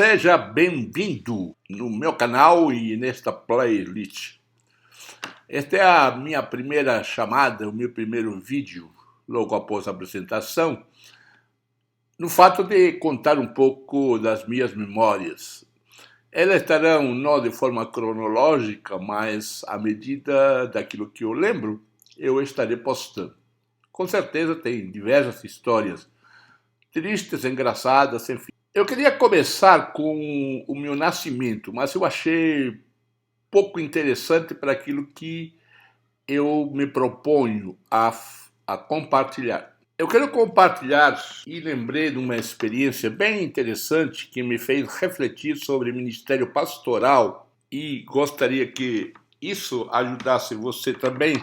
Seja bem-vindo no meu canal e nesta playlist. Esta é a minha primeira chamada, o meu primeiro vídeo, logo após a apresentação, no fato de contar um pouco das minhas memórias. Elas estarão não de forma cronológica, mas à medida daquilo que eu lembro, eu estarei postando. Com certeza tem diversas histórias, tristes, engraçadas, enfim. Eu queria começar com o meu nascimento, mas eu achei pouco interessante para aquilo que eu me proponho a compartilhar. Eu quero compartilhar e lembrei de uma experiência bem interessante que me fez refletir sobre ministério pastoral e gostaria que isso ajudasse você também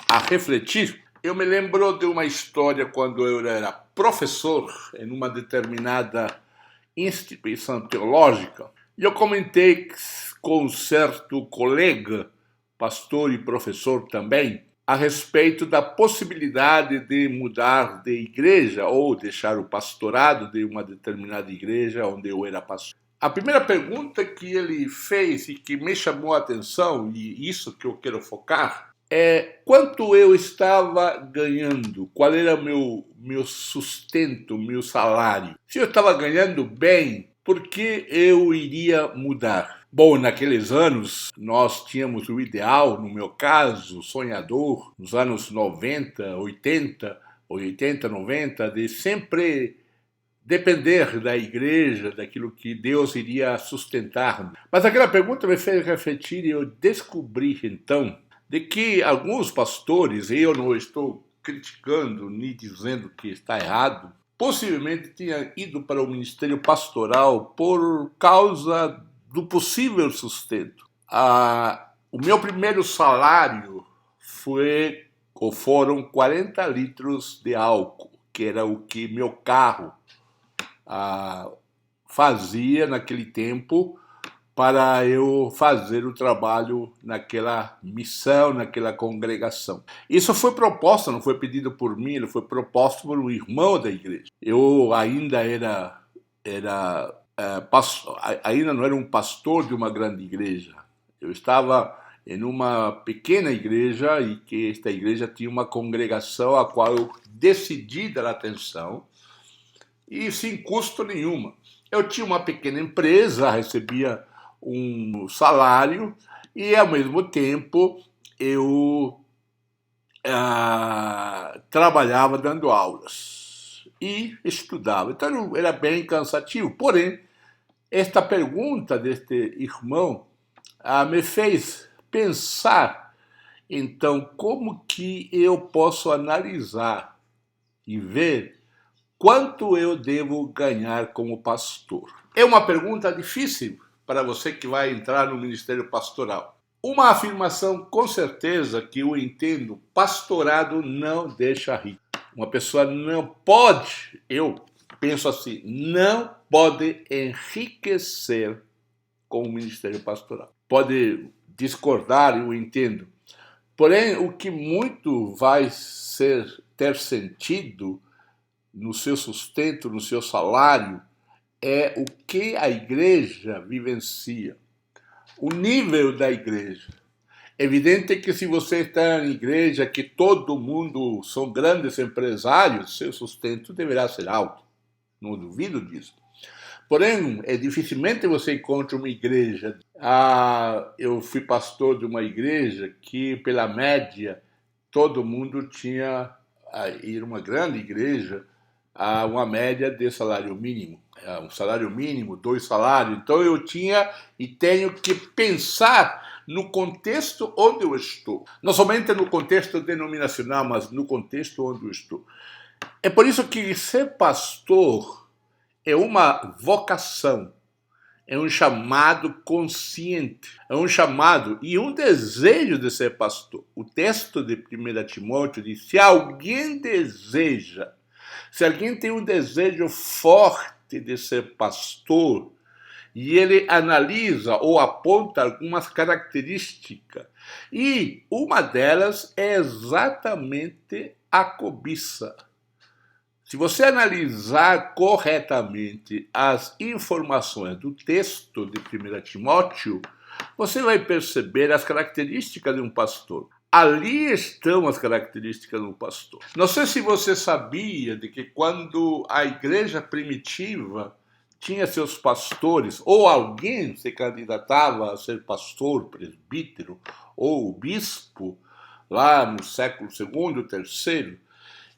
a refletir. Eu me lembro de uma história quando eu era professor em uma determinada instituição teológica, e eu comentei com um certo colega, pastor e professor também, a respeito da possibilidade de mudar de igreja ou deixar o pastorado de uma determinada igreja onde eu era pastor. A primeira pergunta que ele fez e que me chamou a atenção, e isso que eu quero focar, é quanto eu estava ganhando, qual era o meu sustento, meu salário. Se eu estava ganhando bem, por que eu iria mudar? Bom, naqueles anos, nós tínhamos o ideal, no meu caso, sonhador, nos anos 90, 80, 90, de sempre depender da igreja, daquilo que Deus iria sustentar. Mas aquela pergunta me fez refletir e eu descobri, então, de que alguns pastores, e eu não estou criticando nem dizendo que está errado, possivelmente tinham ido para o ministério pastoral por causa do possível sustento. O meu primeiro salário foram 40 litros de álcool, que era o que meu carro fazia naquele tempo para eu fazer o trabalho naquela missão, naquela congregação. Isso foi proposta, não foi pedido por mim, ele foi proposto por um irmão da igreja. Eu ainda ainda não era um pastor de uma grande igreja. Eu estava em uma pequena igreja e que esta igreja tinha uma congregação a qual eu decidi dar atenção e sem custo nenhuma. Eu tinha uma pequena empresa, recebia um salário e, ao mesmo tempo, eu trabalhava dando aulas e estudava. Então, era bem cansativo. Porém, esta pergunta deste irmão me fez pensar, então, como que eu posso analisar e ver quanto eu devo ganhar como pastor? É uma pergunta difícil para você que vai entrar no ministério pastoral. Uma afirmação com certeza que eu entendo: pastorado não deixa rico. Uma pessoa não pode, eu penso assim, não pode enriquecer com o ministério pastoral. Pode discordar, eu entendo. Porém, o que muito vai ter sentido no seu sustento, no seu salário, é o que a igreja vivencia, o nível da igreja. É evidente que se você está em igreja que todo mundo são grandes empresários, seu sustento deverá ser alto, não duvido disso. Porém, dificilmente você encontra uma igreja. Eu fui pastor de uma igreja que, pela média, todo mundo tinha, ir uma grande igreja, uma média de salário mínimo. Um salário mínimo, 2 salários. Então eu tinha e tenho que pensar no contexto onde eu estou. Não somente no contexto denominacional, mas no contexto onde eu estou. É por isso que ser pastor é uma vocação, é um chamado consciente, é um chamado e um desejo de ser pastor. O texto de 1 Timóteo diz: se alguém deseja, se alguém tem um desejo forte de ser pastor, e ele analisa ou aponta algumas características, e uma delas é exatamente a cobiça. Se você analisar corretamente as informações do texto de 1 Timóteo, você vai perceber as características de um pastor. Ali estão as características do pastor. Não sei se você sabia de que quando a igreja primitiva tinha seus pastores, ou alguém se candidatava a ser pastor, presbítero ou bispo, lá no século II, III,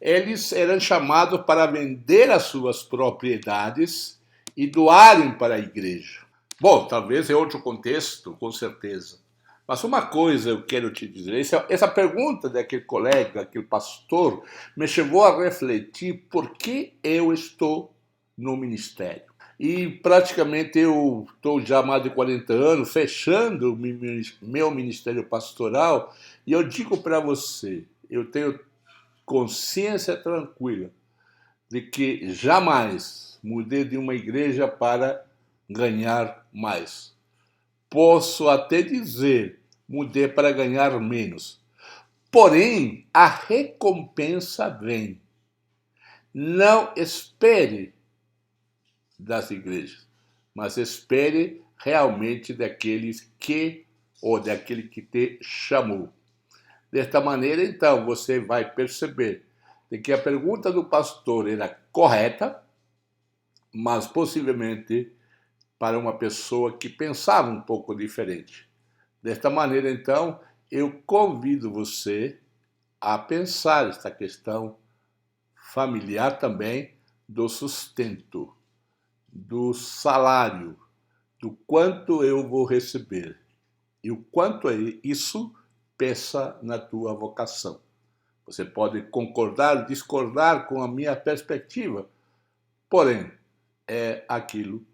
eles eram chamados para vender as suas propriedades e doarem para a igreja. Bom, talvez é outro contexto, com certeza. Mas uma coisa eu quero te dizer, essa pergunta daquele colega, aquele pastor, me chegou a refletir por que eu estou no ministério. E praticamente eu estou já há mais de 40 anos fechando o meu ministério pastoral e eu digo para você, eu tenho consciência tranquila de que jamais mudei de uma igreja para ganhar mais. Posso até dizer, mudei para ganhar menos. Porém, a recompensa vem. Não espere das igrejas, mas espere realmente daqueles que, ou daquele que te chamou. Desta maneira, então, você vai perceber de que a pergunta do pastor era correta, mas possivelmente para uma pessoa que pensava um pouco diferente. Desta maneira, então, eu convido você a pensar esta questão familiar também do sustento, do salário, do quanto eu vou receber e o quanto isso pesa na tua vocação. Você pode concordar, discordar com a minha perspectiva, porém, é aquilo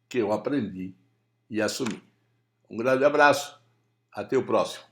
que eu aprendi e assumi. Um grande abraço, até o próximo.